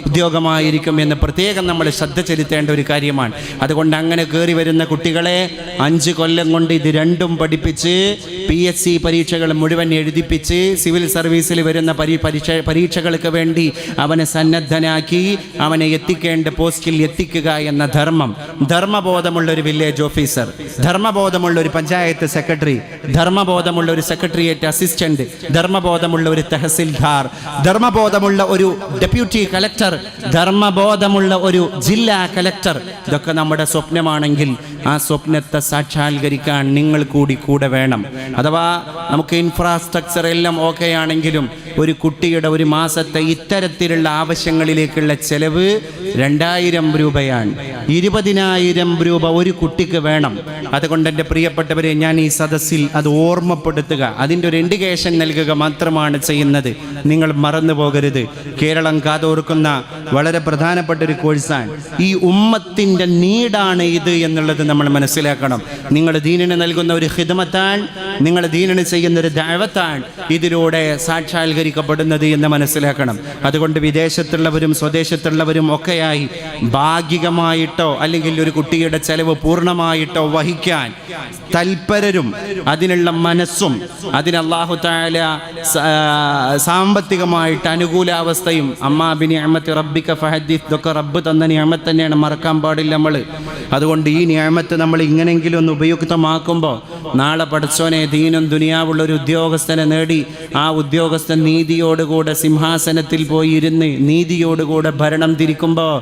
ഉദ്യോഗമായിരിക്കും എന്ന് പ്രത്യേകം നമ്മൾ ശ്രദ്ധ ചെലുത്തേണ്ട ഒരു കാര്യമാണ്. അതുകൊണ്ട് അങ്ങനെ കയറി വരുന്ന കുട്ടികളെ 5 കൊല്ലം കൊണ്ട് ഇത് രണ്ടും പഠിപ്പിച്ച് PSC പരീക്ഷകൾ മുഴുവൻ എഴുതിപ്പിച്ച് സിവിൽ സർവീസിൽ വരുന്ന പരീക്ഷകൾക്ക് വേണ്ടി അവനെ സന്നദ്ധനാക്കി അവനെ എത്തിക്കേണ്ട പോസ്റ്റിൽ എത്തിക്കുക എന്ന ധർമ്മബോധമുള്ള ഒരു വില്ലേജ് ഓഫീസർ, ധർമ്മബോധമുള്ള ഒരു പഞ്ചായത്ത് സെക്രട്ടറി, ധർമ്മബോധമുള്ള ഒരു സെക്രട്ടേറിയറ്റ് അസിസ്റ്റന്റ്, ധർമ്മബോധമുള്ള ഒരു തഹസിൽദാർ, ധർമ്മബോധമുള്ള ഒരു ഡെപ്യൂട്ടി കളക്ടർ, ധർമ്മബോധമുള്ള ഒരു ജില്ലാ കളക്ടർ, ഇതൊക്കെ നമ്മുടെ സ്വപ്നമാണെങ്കിൽ ആ സ്വപ്നത്തെ സാക്ഷാത്കരിക്കാൻ നിങ്ങൾ കൂടെ വേണം. അഥവാ നമുക്ക് ഇൻഫ്രാസ്ട്രക്ചർ എല്ലാം ഓക്കെ ആണെങ്കിലും ഒരു കുട്ടിയുടെ ഒരു മാസത്തെ ഇത്തരത്തിലുള്ള ആവശ്യങ്ങളിലേക്കുള്ള ചെലവ് 2000 രൂപയാണ്. 20,000 രൂപ ഒരു കുട്ടിക്ക് വേണം. അതുകൊണ്ട് എൻ്റെ പ്രിയപ്പെട്ടവരെ, ഞാൻ ഈ സദസ്സിൽ അത് ഓർമ്മപ്പെടുത്തുക, അതിൻ്റെ ഒരു ഇൻഡിക്കേഷൻ നൽകുക മാത്രമാണ് ചെയ്യുന്നത്. നിങ്ങൾ മറന്നു പോകരുത്. കേരളം കാതോർക്കുന്ന വളരെ പ്രധാനപ്പെട്ട ഒരു കോഴ്സാണ്. ഈ ഉമ്മത്തിൻ്റെ നീടാണ് ഇത് എന്നുള്ളത് നമ്മൾ മനസ്സിലാക്കണം. നിങ്ങൾ ദീനിന് നൽകുന്ന ഒരു ഖിദ്മത്താണ്, നിങ്ങൾ ദീനിന് ചെയ്യുന്ന ഒരു ദഅവത്താണ് ഇതിലൂടെ സാക്ഷാത്കരിക്കപ്പെടുന്നത് എന്ന് മനസ്സിലാക്കണം. അതുകൊണ്ട് വിദേശത്തുള്ളവരും സ്വദേശത്തുള്ളവരും ഒക്കെയായി ഭാഗികമായിട്ടോ അല്ലെങ്കിൽ ഒരു കുട്ടിയുടെ ചെലവ് പൂർണ്ണമായിട്ടോ വഹിക്കാൻ തൽപരരും അതിനുള്ള മനസ്സും അതിന് അല്ലാഹു തആല സാമ്പത്തികമായിട്ട് അനുകൂലാവസ്ഥയും, അമ്മാ ബിനിഅമത്തി റബ്ബിക ഫഹദ്ദിസ്, ഇതൊക്കെ റബ്ബ് തന്ന നിഅമത്ത് തന്നെയാണ്, മറക്കാൻ പാടില്ല നമ്മൾ. അതുകൊണ്ട് ഈ നിഅമത്ത് നമ്മൾ ഇങ്ങനെങ്കിലും ഒന്ന് ഉപയുക്തമാക്കുമ്പോൾ നാളെ പടച്ചോനെ ദീനും ദുനിയാവുള്ള ഒരു ഉദ്യോഗസ്ഥനെ നേടി ആ ഉദ്യോഗസ്ഥൻ നീതിയോടുകൂടെ സിംഹാസനത്തിൽ പോയി ഇരുന്ന് നീതിയോടുകൂടെ ഭരണം തിരിക്കുമ്പോൾ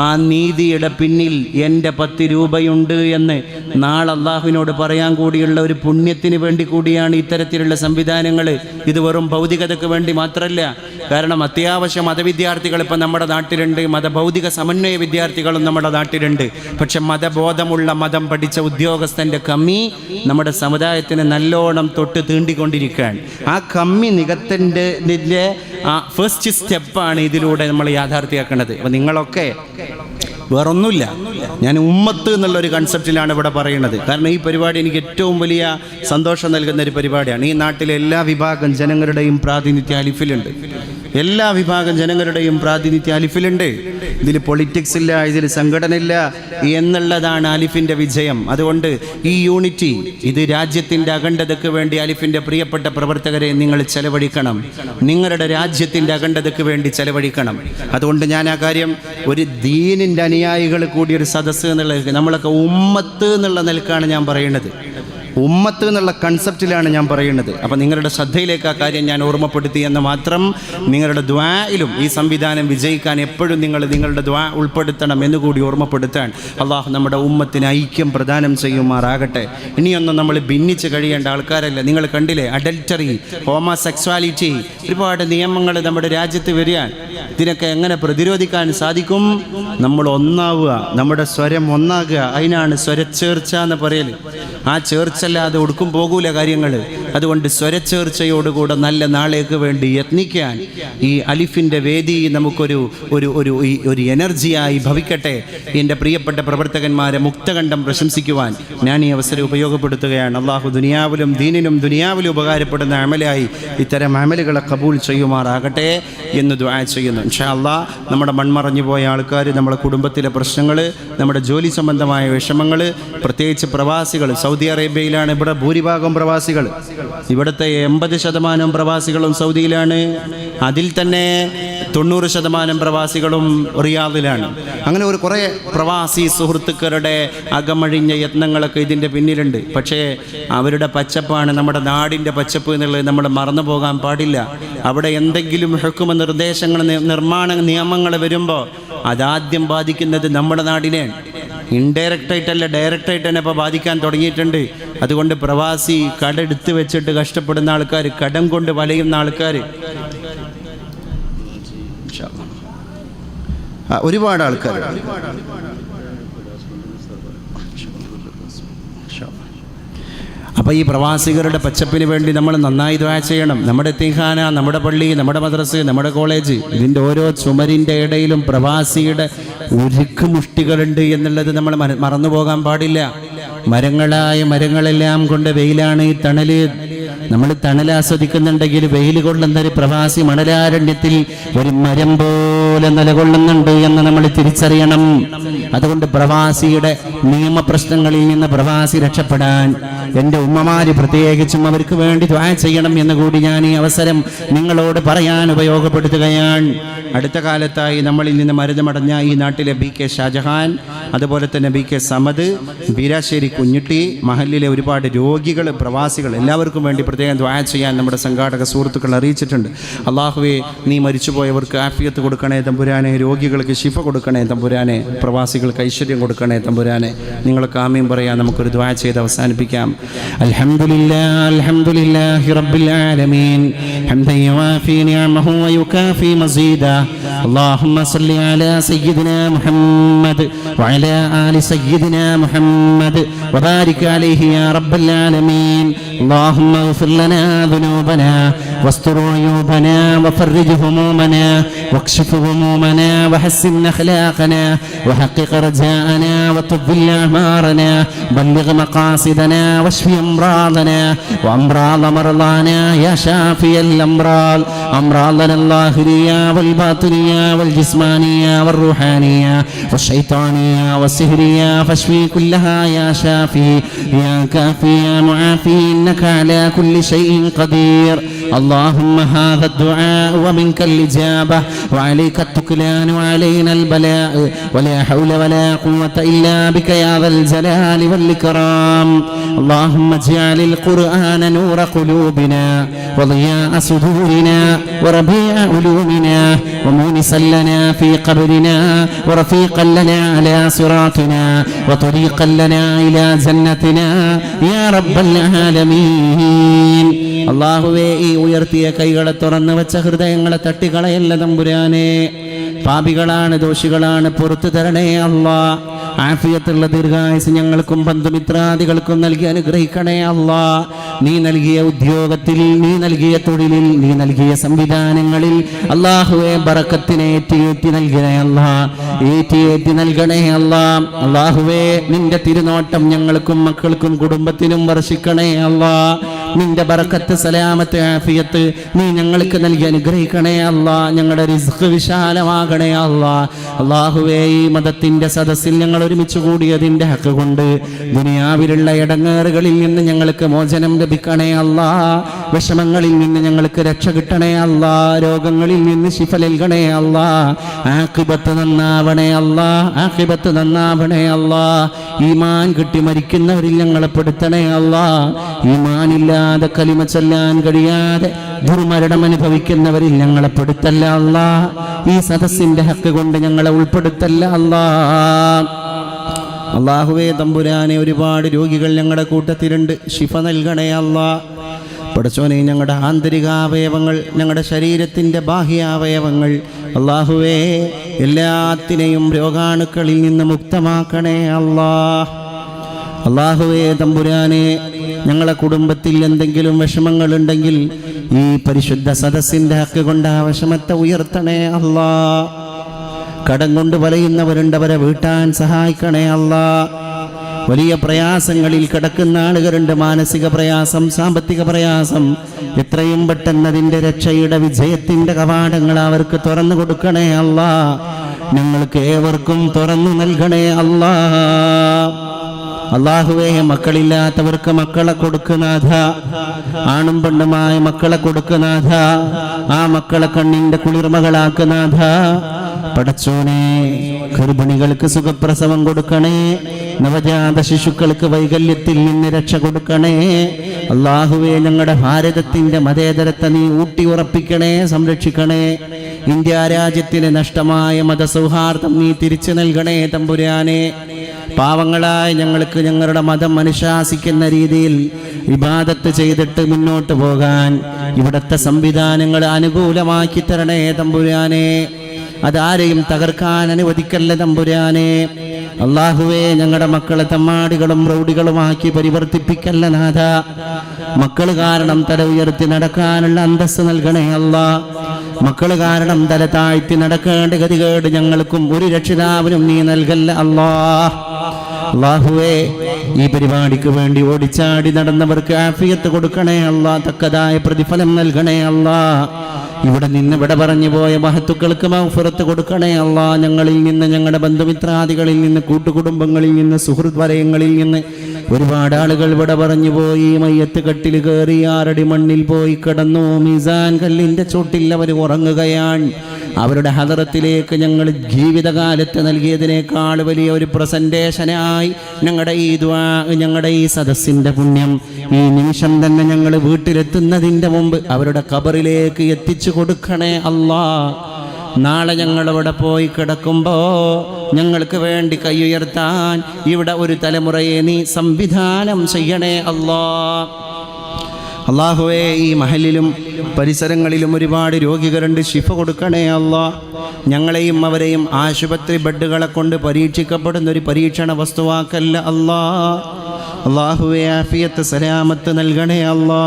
ആ നീതിയുടെ പിന്നിൽ എൻ്റെ 10 രൂപയുണ്ട് എന്ന് നാളെ അള്ളാഹുവിനോട് പറയാൻ കൂടിയുള്ള ഒരു പുണ്യത്തിന് വേണ്ടി കൂടിയാണ് ഇത്തരത്തിലുള്ള സംവിധാനങ്ങൾ. ഇത് വെറും ഭൗതികതയ്ക്ക് വേണ്ടി മാത്രമല്ല. കാരണം അത്യാവശ്യം മതവിദ്യാർത്ഥികൾ ഇപ്പം നമ്മുടെ നാട്ടിലുണ്ട്, മതഭൗതിക സമന്വയ വിദ്യാർത്ഥികളും നമ്മുടെ നാട്ടിലുണ്ട്. പക്ഷെ മതബോധമുള്ള മതം പഠിച്ച ഉദ്യോഗസ്ഥൻ്റെ കമ്മി നമ്മുടെ സമുദായത്തിന് നല്ലോണം തൊട്ട് തീണ്ടിക്കൊണ്ടിരിക്കുകയാണ്. ആ കമ്മി നികത്തിൻ്റെ ഫസ്റ്റ് സ്റ്റെപ്പാണ് ഇതിലൂടെ നമ്മൾ യാഥാർത്ഥ്യമാക്കുന്നത്. അപ്പം നിങ്ങളൊക്കെ വേറൊന്നുമില്ല, ഞാൻ ഉമ്മത്ത് എന്നുള്ളൊരു കൺസെപ്റ്റിലാണ് ഇവിടെ പറയുന്നത്. കാരണം ഈ പരിപാടി എനിക്ക് ഏറ്റവും വലിയ സന്തോഷം നൽകുന്ന ഒരു പരിപാടിയാണ്. ഈ നാട്ടിലെ എല്ലാ വിഭാഗം ജനങ്ങളുടെയും പ്രാതിനിധ്യം അലിഫിലുണ്ട്. എല്ലാ വിഭാഗം ജനങ്ങളുടെയും പ്രാതിനിധ്യം അലിഫിലുണ്ട്. ഇതിൽ പൊളിറ്റിക്സ് ഇല്ല, ഇതിൽ സംഘടന ഇല്ല എന്നുള്ളതാണ് അലിഫിൻ്റെ വിജയം. അതുകൊണ്ട് ഈ യൂണിറ്റി, ഇത് രാജ്യത്തിൻ്റെ അഖണ്ഡതയ്ക്ക് വേണ്ടി അലിഫിൻ്റെ പ്രിയപ്പെട്ട പ്രവർത്തകരെ നിങ്ങൾ ചെലവഴിക്കണം. നിങ്ങളുടെ രാജ്യത്തിൻ്റെ അഖണ്ഡതയ്ക്ക് വേണ്ടി ചെലവഴിക്കണം. അതുകൊണ്ട് ഞാൻ ആ കാര്യം ഒരു ദീനിൻ്റെ അനുയായികൾ കൂടിയൊരു സദസ്സ് എന്നുള്ളത്, നമ്മളൊക്കെ ഉമ്മത്ത് എന്നുള്ള നിലക്കാണ് ഞാൻ പറയുന്നത്. ഉമ്മത്ത് എന്നുള്ള കൺസെപ്റ്റിലാണ് ഞാൻ പറയുന്നത്. അപ്പം നിങ്ങളുടെ ശ്രദ്ധയിലേക്ക് ആ കാര്യം ഞാൻ ഓർമ്മപ്പെടുത്തി എന്ന് മാത്രം. നിങ്ങളുടെ ദ്വായിലും ഈ സംവിധാനം വിജയിക്കാൻ എപ്പോഴും നിങ്ങൾ നിങ്ങളുടെ ദ്വാ ഉൾപ്പെടുത്തണം എന്നുകൂടി ഓർമ്മപ്പെടുത്താൻ അള്ളാഹു നമ്മുടെ ഉമ്മത്തിന് ഐക്യം പ്രദാനം ചെയ്യുമാറാകട്ടെ. ഇനിയൊന്നും നമ്മൾ ഭിന്നിച്ച് കഴിയേണ്ട ആൾക്കാരല്ല. നിങ്ങൾ കണ്ടില്ലേ, അഡൽറ്ററി, ഹോമോസെക്സ്വാലിറ്റി, ഒരുപാട് നിയമങ്ങൾ നമ്മുടെ രാജ്യത്ത് വരികയാണ്. ഇതിനൊക്കെ എങ്ങനെ പ്രതിരോധിക്കാൻ സാധിക്കും? നമ്മൾ ഒന്നാവുക, നമ്മുടെ സ്വരം ഒന്നാകുക. അതിനാണ് സ്വരച്ചേർച്ച എന്ന് പറയൽ. ആ ചേർച്ചല്ലാതെ ഒടുക്കും പോകൂല കാര്യങ്ങൾ. അതുകൊണ്ട് സ്വരച്ചേർച്ചയോടുകൂടെ നല്ല നാളേക്ക് വേണ്ടി യത്നിക്കാൻ ഈ അലിഫിൻ്റെ വേദി നമുക്കൊരു ഒരു എനർജിയായി ഭവിക്കട്ടെ. എൻ്റെ പ്രിയപ്പെട്ട പ്രവർത്തകന്മാരെ മുക്തകണ്ഠം പ്രശംസിക്കുവാൻ ഞാൻ ഈ അവസരം ഉപയോഗപ്പെടുത്തുകയാണ്. അള്ളാഹു ദുനിയാവിലും ദീനിനും ദുനിയാവിലും ഉപകാരപ്പെടുന്ന അമലായി ഇത്തരം അമലുകളെ കബൂൽ ചെയ്യുമാറാകട്ടെ എന്ന് ദുആ ചെയ്യുന്നു. ഇൻഷാ അല്ലാഹ് നമ്മുടെ മൺമറഞ്ഞു പോയ ആൾക്കാർ, നമ്മുടെ കുടുംബത്തിലെ പ്രശ്നങ്ങൾ, നമ്മുടെ ജോലി സംബന്ധമായ വിഷമങ്ങൾ, പ്രത്യേകിച്ച് പ്രവാസികൾ, സൗദി അറേബ്യയിലാണ് ഇവിടെ ഭൂരിഭാഗം പ്രവാസികൾ. ഇവിടുത്തെ 80% പ്രവാസികളും സൗദിയിലാണ്. അതിൽ തന്നെ 90% പ്രവാസികളും റിയാദിലാണ്. അങ്ങനെ ഒരു കുറേ പ്രവാസി സുഹൃത്തുക്കളുടെ അകമഴിഞ്ഞ യത്നങ്ങളൊക്കെ ഇതിൻ്റെ പിന്നിലുണ്ട്. പക്ഷേ അവരുടെ പച്ചപ്പാണ് നമ്മുടെ നാടിൻ്റെ പച്ചപ്പ് എന്നുള്ളത് നമ്മൾ മറന്നു പോകാൻ പാടില്ല. അവിടെ എന്തെങ്കിലും ഹുക്മ നിർദ്ദേശങ്ങൾ, നിർമ്മാണ നിയമങ്ങൾ വരുമ്പോൾ അതാദ്യം ബാധിക്കുന്നത് നമ്മുടെ നാടിനെയാണ്. ഇൻഡയറക്റ്റായിട്ടല്ല, ഡയറക്റ്റായിട്ട് തന്നെ ഇപ്പോൾ ബാധിക്കാൻ തുടങ്ങിയിട്ടുണ്ട്. അതുകൊണ്ട് പ്രവാസി കടെടുത്ത് വെച്ചിട്ട് കഷ്ടപ്പെടുന്ന ആൾക്കാർ, കടം കൊണ്ട് വലയുന്ന ആൾക്കാർ, ഒരുപാട് ആൾക്കാർ. അപ്പോൾ ഈ പ്രവാസികളുടെ പച്ചപ്പിന് വേണ്ടി നമ്മൾ നന്നായി ദുആ ചെയ്യണം. നമ്മുടെ എത്തീഖാന, നമ്മുടെ പള്ളി, നമ്മുടെ മദ്രസ്, നമ്മുടെ കോളേജ്, ഇതിൻ്റെ ഓരോ ചുമരിൻ്റെ ഇടയിലും പ്രവാസിയുടെ ഉരുക്ക് മുഷ്ടികളുണ്ട് എന്നുള്ളത് നമ്മൾ മറന്നു പോകാൻ പാടില്ല. മരങ്ങളെല്ലാം കൊണ്ട് വെയിലാണ് ഈ തണല്. നമ്മൾ തണൽ ആസ്വദിക്കുന്നുണ്ടെങ്കിൽ വെയിൽ കൊള്ളുന്നൊരു പ്രവാസി മണലാരണ്യത്തിൽ ഒരു മരം പോലെ നിലകൊള്ളുന്നുണ്ട് എന്ന് നമ്മൾ തിരിച്ചറിയണം. അതുകൊണ്ട് പ്രവാസിയുടെ നിയമപ്രശ്നങ്ങളിൽ നിന്ന് പ്രവാസി രക്ഷപ്പെടാൻ എൻ്റെ ഉമ്മമാര് പ്രത്യേകിച്ചും അവർക്ക് വേണ്ടി ദുആ ചെയ്യണം എന്ന് കൂടി ഞാൻ ഈ അവസരം നിങ്ങളോട് പറയാൻ ഉപയോഗപ്പെടുത്തുകയാണ്. അടുത്ത കാലത്തായി നമ്മളിൽ നിന്ന് മരുന്നമടഞ്ഞ ഈ നാട്ടിലെ BK ഷാജഹാൻ, അതുപോലെ തന്നെ BK സമദ്, ബീരാശ്ശേരി കുഞ്ഞുട്ടി, മഹല്ലിലെ ഒരുപാട് രോഗികൾ, പ്രവാസികൾ, എല്ലാവർക്കും വേണ്ടി പ്രത്യേകം ദുആ ചെയ്യാൻ നമ്മുടെ സംഘാടക സുഹൃത്തുക്കൾ അറിയിച്ചിട്ടുണ്ട്. അള്ളാഹുവേ, നീ മരിച്ചുപോയവർക്ക് ആഫിയത്ത് കൊടുക്കണേ തമ്പുരാനെ, രോഗികൾക്ക് ശിഫ കൊടുക്കണേ തമ്പുരാനെ, പ്രവാസികൾക്ക് ഐശ്വര്യം കൊടുക്കണേ തമ്പുരാനെ. നിങ്ങൾക്ക് ആമീൻ പറയാൻ നമുക്കൊരു ദുആ ചെയ്ത് അവസാനിപ്പിക്കാം. അൽഹംദുലില്ലാഹി റബ്ബിൽ ആലമീൻ ഹംദൻ യുവാഫി നിഅമഹു വയുകാഫി മസീദാ. اللهم صل على سيدنا محمد وعلى آل سيدنا محمد وبارك عليه يا رب العالمين. اللهم اغفر لنا ذنوبنا واستر عيوبنا وفرج همومنا واكشف همومنا وحسن أخلاقنا وحقق رجاءنا وطول أعمارنا بلغ مقاصدنا واشف أمراضنا وأمراض مرضانا يا شافي الأمراض، أمراضنا الظاهرية والباطنية الباطنية والجسمانية والروحانية والشيطانية والسحرية فاشفي كلها يا شافي يا كافي يا معافي إنك على كل شيء قدير. اللهم هذا الدعاء ومنك الإجابة وعليك التكلان وعلينا البلاء ولا حول ولا قوة إلا بك يا ذا الجلال والإكرام. اللهم اجعل القرآن نور قلوبنا وضياء صدورنا وربيع علومنا ومونسا لنا في قبرنا ورفيقا لنا على صراطنا وطريقا لنا إلى جنتنا يا رب العالمين. അല്ലാഹുവേ, ഈ ഉയർത്തിയ കൈകളെ തുറന്നു വെച്ച ഹൃദയങ്ങളെ തട്ടികളയല്ല തമ്പുരാനെ. പാപികളാണ്, ദോഷികളാണ്, പുറത്തു തരണേ അല്ലാ. ആഫിയത്തുള്ള ദീർഘായുസ് ഞങ്ങൾക്കും ബന്ധുമിത്രാദികൾക്കും നൽകി അനുഗ്രഹിക്കണേ അല്ലാ. നീ നൽകിയ ഉദ്യോഗത്തിൽ, നീ നൽകിയ തൊഴിലിൽ, നീ നൽകിയ സംവിധാനങ്ങളിൽ അല്ലാഹുവേ ബറക്കത്തിനെ ഏറ്റി നൽകണേ അല്ലാ, ഏറ്റി നൽകണേ അല്ലാ. അല്ലാഹുവേ, നിന്റെ തിരുനോട്ടം ഞങ്ങൾക്കും മക്കൾക്കും കുടുംബത്തിനും വർഷിക്കണേ അല്ലാ. നിന്റെ ബറക്കത്ത്, സലാമത്ത്, ആഫിയത്ത് നീ ഞങ്ങൾക്ക് നൽകി അനുഗ്രഹിക്കണേ അല്ലാ. ഞങ്ങളുടെ റിസ്ക് വിശാലമാകണേ അല്ലാ. അല്ലാഹുവേ, ഈ മതത്തിന്റെ സദസ്സിൽ ഞങ്ങൾ ഒരുമിച്ച് കൂടിയതിന്റെ ഹക്ക് കൊണ്ട് ദുനിയാവിലുള്ള ഇടങ്ങേറുകളിൽ നിന്ന് ഞങ്ങൾക്ക് മോചനം ലഭിക്കണേ അല്ലാ. വിഷമങ്ങളിൽ നിന്ന് ഞങ്ങൾക്ക് രക്ഷ കിട്ടണേ അല്ലാ. രോഗങ്ങളിൽ നിന്ന് ശിഫ നൽകണേ അല്ലാ. ആഖിബത്ത് നന്നാവണേ അല്ലാ, ആഖിബത്ത് നന്നാവണേ അല്ലാ. ഈമാൻ കിട്ടി മരിക്കുന്നവരിൽ ഞങ്ങളെ പെടുത്തണേ അല്ലാ. ഈമാനില്ലാതെ കലിമ ചൊല്ലാൻ കഴിയാതെ ദുർമരണം അനുഭവിക്കുന്നവരിൽ ഞങ്ങളെ പെടുത്തല്ല അല്ലാ. ഈ സദസ്സിന്റെ ഹക്ക് കൊണ്ട് ഞങ്ങളെ ഉൾപ്പെടുത്തല്ല അല്ലാ. അല്ലാഹുവേ തമ്പുരാനെ, ഒരുപാട് രോഗികൾ ഞങ്ങളുടെ കൂട്ടത്തിലുണ്ട്, ശിഫ നൽകണേ അല്ലാ. പടച്ചോനെ, ഞങ്ങളുടെ ആന്തരികാവയവങ്ങൾ, ഞങ്ങളുടെ ശരീരത്തിൻ്റെ ബാഹ്യാവയവങ്ങൾ അല്ലാഹുവേ എല്ലാത്തിനെയും രോഗാണുക്കളിൽ നിന്ന് മുക്തമാക്കണേ അല്ലാ. അല്ലാഹുവേ തമ്പുരാനെ, ഞങ്ങളെ കുടുംബത്തിൽ എന്തെങ്കിലും വിഷമങ്ങളുണ്ടെങ്കിൽ ഈ പരിശുദ്ധ സദസ്സിൻ്റെ ഹക്ക് കൊണ്ട് ആ വിഷമത്തെ ഉയർത്തണേ അല്ലാ. കടം കൊണ്ട് വലയുന്നവരുണ്ട്, അവരെ വീട്ടാൻ സഹായിക്കണേ അല്ലാ. വലിയ പ്രയാസങ്ങളിൽ കിടക്കുന്ന ആളുകളുണ്ട്, മാനസിക പ്രയാസം, സാമ്പത്തിക പ്രയാസം. എത്രയും പെട്ടെന്നതിൻ്റെ രക്ഷയുടെ വിജയത്തിൻ്റെ കവാടങ്ങൾ അവർക്ക് തുറന്നു കൊടുക്കണേ അല്ലാ. ഞങ്ങൾക്ക് ഏവർക്കും തുറന്നു നൽകണേ അല്ലാ. അല്ലാഹുവേ, മക്കളില്ലാത്തവർക്ക് മക്കളെ കൊടുക്കുനാഥ, ആണും പെണ്ണുമായ മക്കളെ കൊടുക്കുനാഥ, ആ മക്കളെ കണ്ണിന്റെ കുളിർമകളാക്കുനാഥ. പടച്ചോനെ, ഗർഭിണികൾക്ക് സുഖപ്രസവം കൊടുക്കണേ, നവജാത ശിശുക്കൾക്ക് വൈകല്യത്തിൽ നിന്ന് രക്ഷ കൊടുക്കണേ. അല്ലാഹുവേ, ഞങ്ങളുടെ ഭാരതത്തിന്റെ മതേതരത്തെ നീ ഊട്ടി ഉറപ്പിക്കണേ, സംരക്ഷിക്കണേ. ഇന്ത്യ രാജ്യത്തിന് നഷ്ടമായ മതസൗഹാർദ്ദം നീ തിരിച്ചു നൽകണേ തമ്പുരാനെ. പാവങ്ങളായ ഞങ്ങൾക്ക് ഞങ്ങളുടെ മതം അനുശാസിക്കുന്ന രീതിയിൽ ഇബാദത്ത് ചെയ്തിട്ട് മുന്നോട്ട് പോകാൻ ഇവിടുത്തെ സംവിധാനങ്ങൾ അനുകൂലമാക്കി തരണേ തമ്പുരാനെ. അതാരെയും തകർക്കാൻ അനുവദിക്കല്ല തമ്പുരാനെ. അല്ലാഹുവേ, ഞങ്ങളുടെ മക്കളെ തമ്മാടികളും റൗഡികളുമാക്കി പരിവർത്തിപ്പിക്കല്ല നാഥ. മക്കൾ കാരണം തല ഉയർത്തി നടക്കാനുള്ള അന്തസ്സ് നൽകണേ അല്ലാ. മക്കൾ കാരണം തല താഴ്ത്തി നടക്കേണ്ട ഗതികേട് ഞങ്ങൾക്കും ഒരു രക്ഷിതാവിനും നീ നൽകല്ല അല്ലാ. അല്ലാഹുവേ, ഈ പരിപാടിക്ക് വേണ്ടി ഓടിച്ചാടി നടന്നവർക്ക് ആഫിയത്ത് കൊടുക്കണേ അല്ലാ, തക്കതായ പ്രതിഫലം നൽകണേ അല്ലാ. ഇവിടെ നിന്ന് വിട പറഞ്ഞു പോയ മഹത്തുക്കൾക്ക് മഗ്ഫിറത്ത് കൊടുക്കണേ അല്ലാ. ഞങ്ങളിൽ നിന്ന്, ഞങ്ങളുടെ ബന്ധുമിത്രാദികളിൽ നിന്ന്, കൂട്ടുകുടുംബങ്ങളിൽ നിന്ന്, സുഹൃത്ത് വലയങ്ങളിൽ നിന്ന് ഒരുപാട് ആളുകൾ വിട പറഞ്ഞു പോയി. മയ്യത്ത് കട്ടിൽ കയറി 6 അടി മണ്ണിൽ പോയി കിടന്നു. മീസാൻ കല്ലിൻ്റെ ചോട്ടിൽ അവർ ഉറങ്ങുകയാണ്. അവരുടെ ഹദറത്തിലേക്ക് ഞങ്ങൾ ജീവിതകാലത്ത് നൽകിയതിനേക്കാൾ വലിയ ഒരു പ്രസന്റേഷനായി ഞങ്ങളുടെ ഈ ദുആ, ഞങ്ങളുടെ ഈ സദസ്സിൻ്റെ പുണ്യം ഈ നിമിഷം തന്നെ ഞങ്ങൾ വീട്ടിലെത്തുന്നതിൻ്റെ മുമ്പ് അവരുടെ ഖബറിലേക്ക് എത്തിച്ചു കൊടുക്കണേ അല്ലാ. നാളെ ഞങ്ങളിവിടെ പോയി കിടക്കുമ്പോൾ ഞങ്ങൾക്ക് വേണ്ടി കൈയുയർത്താൻ ഇവിടെ ഒരു തലമുറയെ നീ സംവിധാനം ചെയ്യണേ അല്ലാ. അല്ലാഹുവേ, ഈ മഹലിലും പരിസരങ്ങളിലും ഒരുപാട് രോഗികളുണ്ട്, ശിഫ കൊടുക്കണേ അല്ലാ. ഞങ്ങളെയും അവരെയും ആശുപത്രി ബെഡുകളെ കൊണ്ട് പരീക്ഷിക്കപ്പെടുന്ന ഒരു പരീക്ഷണ വസ്തുവാക്കല്ല അല്ലാ. അല്ലാഹുവേ, ആഫിയത്ത് സലാമത്ത് നൽകണേ അല്ലാ.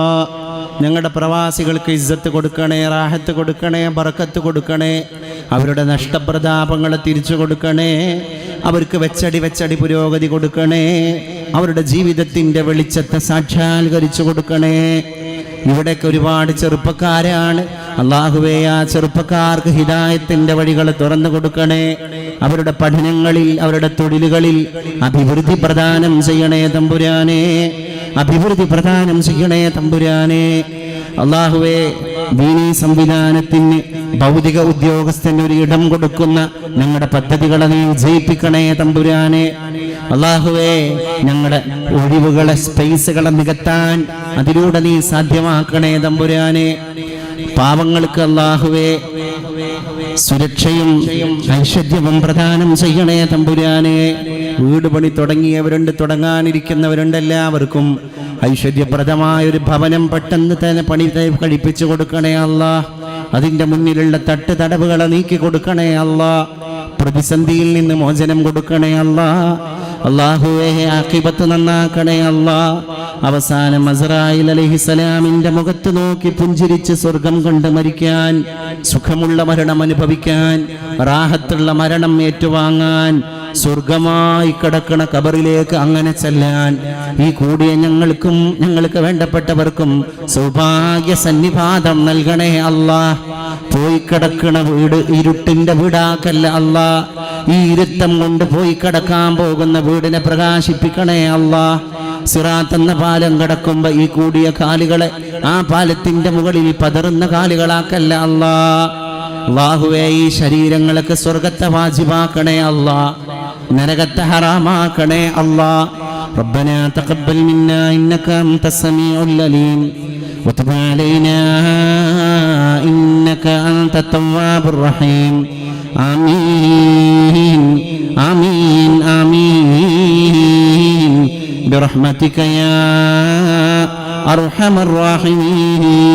ഞങ്ങളുടെ പ്രവാസികൾക്ക് ഇസ്സത്ത് കൊടുക്കണേ, റാഹത്ത് കൊടുക്കണേ, ബറക്കത്ത് കൊടുക്കണേ. അവരുടെ നഷ്ടപ്രതാപങ്ങളെ തിരിച്ചു കൊടുക്കണേ. അവർക്ക് വെച്ചടി പുരോഗതി കൊടുക്കണേ. അവരുടെ ജീവിതത്തിൻ്റെ വെളിച്ചത്തെ സാക്ഷാത്കരിച്ചു കൊടുക്കണേ. ഇവിടേക്ക് ഒരുപാട് ചെറുപ്പക്കാരാണ്. അല്ലാഹുവേ, ആ ചെറുപ്പക്കാർക്ക് ഹിദായത്തിന്റെ വഴികൾ തുറന്നു കൊടുക്കണേ. അവരുടെ പഠനങ്ങളിൽ, അവരുടെ തൊഴിലുകളിൽ അഭിവൃദ്ധി പ്രദാനം ചെയ്യണേ തമ്പുരാനെ. അഭിവൃദ്ധി പ്രദാനം ചെയ്യണേ തമ്പുരാനെ. അല്ലാഹുവേ, ദീനീ സംവിധാനത്തിന് ഭൗതിക ഉദ്യോഗസ്ഥന് ഒരു ഇടം കൊടുക്കുന്ന ഞങ്ങളുടെ പദ്ധതികളെ നീ വിജയിപ്പിക്കണേ തമ്പുരാനെ. അല്ലാഹുവേ, ഞങ്ങളുടെ ഒഴിവുകളെ, സ്പേസുകളെ നികത്താൻ അതിലൂടെ നീ സാധ്യമാക്കണേ തമ്പുരാനെ. പാവങ്ങൾക്ക് അല്ലാഹുവേ സുരക്ഷയും ഐശ്വര്യവും പ്രദാനം ചെയ്യണേ തമ്പുരാനെ. വീട് പണി തുടങ്ങിയവരുണ്ട്, തുടങ്ങാനിരിക്കുന്നവരുണ്ട്. എല്ലാവർക്കും ഐശ്വര്യപ്രദമായൊരു ഭവനം പെട്ടെന്ന് തന്നെ പണി കഴിപ്പിച്ചു കൊടുക്കണേ അല്ലാ. അതിൻ്റെ മുന്നിലുള്ള തടവുകളെ നീക്കി കൊടുക്കണേ അല്ലാ. പ്രതിസന്ധിയിൽ നിന്ന് മോചനം കൊടുക്കണേ അല്ലാ. അല്ലാഹുവേ, ആഖിബത്ത് നന്നാക്കണേ അല്ലാ. അവസാനം അസ്റായീൽ അലൈഹിസ്സലാമിന്റെ മുഖത്ത് നോക്കി പുഞ്ചിരിച്ച് സ്വർഗം കൊണ്ട് മരിക്കാൻ, സുഖമുള്ള മരണം അനുഭവിക്കാൻ, റാഹത്തുള്ള മരണം ഏറ്റുവാങ്ങാൻ, സ്വർഗമായി കിടക്കണ ഖബറിലേക്ക് അങ്ങനെ ചെല്ലാൻ ഈ കൂടിയ ഞങ്ങൾക്കും ഞങ്ങൾക്ക് വേണ്ടപ്പെട്ടവർക്കും സൗഭാഗ്യ സന്നിധാനം നൽകണേ അല്ലാ. പോയി കിടക്കണ വീട് ഇരുട്ടിന്റെ വീടാക്കല്ല അല്ലാ. ഈ ഇരുത്തം കൊണ്ട് പോയി കിടക്കാൻ പോകുന്ന വീടിനെ പ്രകാശിപ്പിക്കണേ അല്ലാ. സിറാത്ത് എന്ന പാലം കിടക്കുമ്പോ ഈ കൂടിയ കാലുകളെ ആ പാലത്തിന്റെ മുകളിൽ പതറുന്ന കാലുകളാക്കല്ല അല്ലാ. അല്ലാഹുവേ, ഈ ശരീരങ്ങളൊക്കെ സ്വർഗത്തെ വാജിബാക്കണേ അല്ലാ, നരകത്തെ ഹറാമാക്കണേ അല്ലാ. ربنا تقبل منا إنك أنت السميع العليم وتب علينا إنك أنت التواب الرحيم. آمين آمين آمين برحمتك يا أرحم الراحمين.